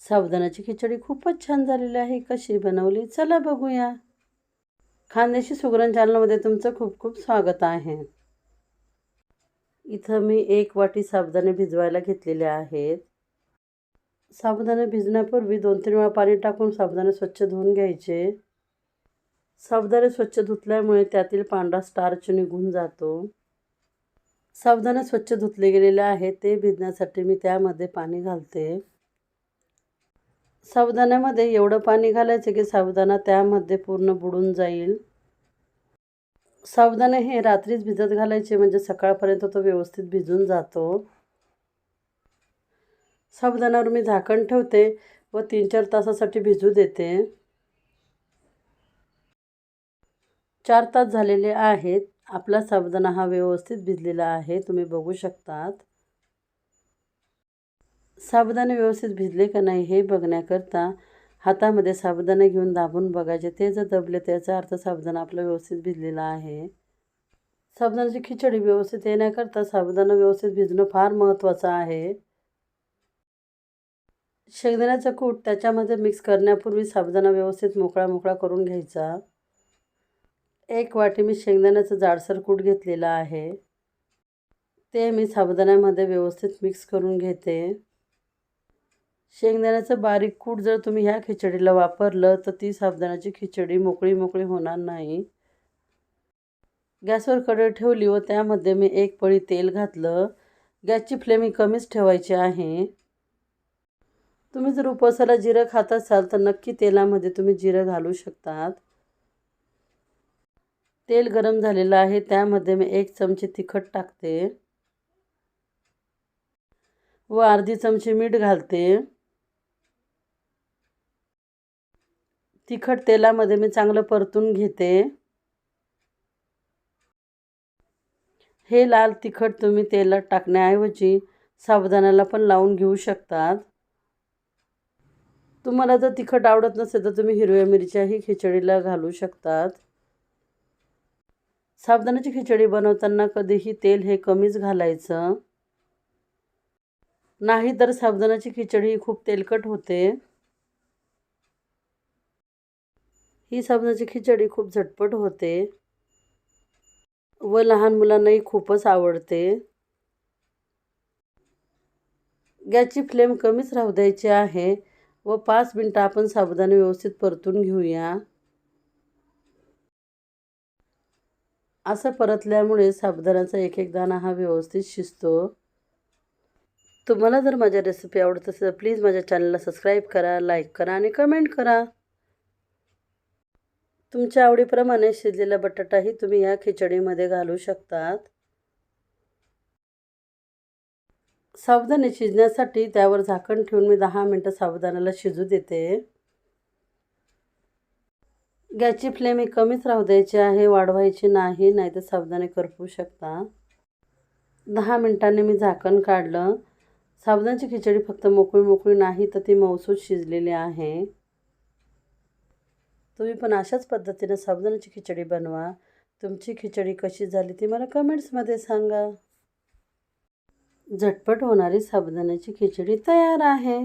साबुदाण्याची खिचडी खूपच छान झालेली आहे. कशी बनवली चला बघूया. खानदेशी सुगरण चॅनलमध्ये तुमचं खूप खूप स्वागत आहे. इथं मी 1 वाटी साबुदाणे भिजवायला घेतलेले आहेत. साबुदाणे भिजण्यापूर्वी 2-3 वेळा पाणी टाकून साबुदाणे स्वच्छ धुवून घ्यायचे. साबुदाणे स्वच्छ धुतल्यामुळे त्यातील पांढरा स्टार्च निघून जातो. साबुदाणे स्वच्छ धुतले गेलेले आहेत ते भिजण्यासाठी मी त्यामध्ये पाणी घालते. साबुदाण्यामध्ये एवढं पाणी घालायचं की साबुदाणा त्यामध्ये पूर्ण बुडून जाईल. साबुदाणे हे रात्रीच भिजत घालायचे म्हणजे सकाळपर्यंत तो व्यवस्थित भिजून जातो. साबुदाण्यावर मी झाकण ठेवते व 3-4 तासासाठी भिजू देते. 4 तास झालेले आहेत. आपला साबुदाणा हा व्यवस्थित भिजलेला आहे, तुम्ही बघू शकतात. साबुदाणे व्यवस्थित भिजले का नाही हे बघण्याकरता हातामध्ये साबुदाणे घेऊन दाबून बघायचे. ते जर दबले त्याचा अर्थ साबुदाणा आपला व्यवस्थित भिजलेला आहे. साबुदाण्याची खिचडी व्यवस्थित येण्याकरता साबुदाणा व्यवस्थित भिजणं फार महत्त्वाचं आहे. शेंगदाण्याचा कूट त्याच्यामध्ये मिक्स करण्यापूर्वी साबुदाणा व्यवस्थित मोकळा करून घ्यायचा. 1 वाटी मी शेंगदाण्याचं जाडसर कूट घेतलेलं आहे. ते मी साबुदाण्यामध्ये व्यवस्थित मिक्स करून घेते. शेंगदाण्याचं बारीक कूट जर तुम्ही ह्या खिचडीला वापरलं तर ती साबुदाण्याची खिचडी मोकळी होणार नाही. गॅसवर कढई ठेवली व त्यामध्ये मी 1 पळी तेल घातलं. गॅसची फ्लेम कमीच ठेवायची आहे. तुम्ही जर उपवासाला जिरं खात असाल तर नक्की तेलामध्ये तुम्ही जिरं घालू शकतात. तेल गरम झालेलं आहे त्यामध्ये मी 1 चमचे तिखट टाकते व अर्धी चमची मीठ घालते. तिखट तेलामध्ये मी चांगलं परतून घेते. हे लाल तिखट तुम्ही तेलात टाकण्याऐवजी साबुदाण्याला पण लावून घेऊ शकतात. तुम्हाला जर तिखट आवडत नसेल तर तुम्ही हिरव्या मिरच्याही खिचडीला घालू शकतात. साबुदाण्याची खिचडी बनवताना कधीही तेल हे कमीच घालायचं. नाही तर साबुदाण्याची खिचडी खूप तेलकट होते. ही साबुदाण्याची खिचडी खूप झटपट होते व लहान मुलांनाही खूपच आवडते. गॅसची फ्लेम कमीच राहू द्यायची आहे व 5 मिनिटं आपण साबुदाणे व्यवस्थित परतून घेऊया. असं परतल्यामुळे साबुदाण्याचा एक दाणा हा व्यवस्थित शिजतो. तुम्हाला जर माझ्या रेसिपी आवडत असेल तर प्लीज माझ्या चॅनलला सबस्क्राईब करा, लाईक करा आणि कमेंट करा. तुमच्या आवडीप्रमाणे शिजलेला बटाटाही तुम्ही या खिचडीमध्ये घालू शकतात. साबुदाणे शिजण्यासाठी त्यावर झाकण ठेवून मी 10 मिनिटं साबुदाण्याला शिजू देते. गॅसची फ्लेम कमीच राहू द्यायची आहे, वाढवायची नाही, नाहीतर साबुदाणे करपू शकता. 10 मिनिटांनी मी झाकण काढलं. साबुदाण्याची खिचडी फक्त मोकळी नाही तर ती मऊसूत शिजलेली आहे. तुम्ही पण अशाच पद्धतीने साबुदाण्याची खिचडी बनवा. तुमची खिचडी कशी झाली ती मला कमेंट्समध्ये सांगा. झटपट होणारी साबुदाण्याची खिचडी तयार आहे.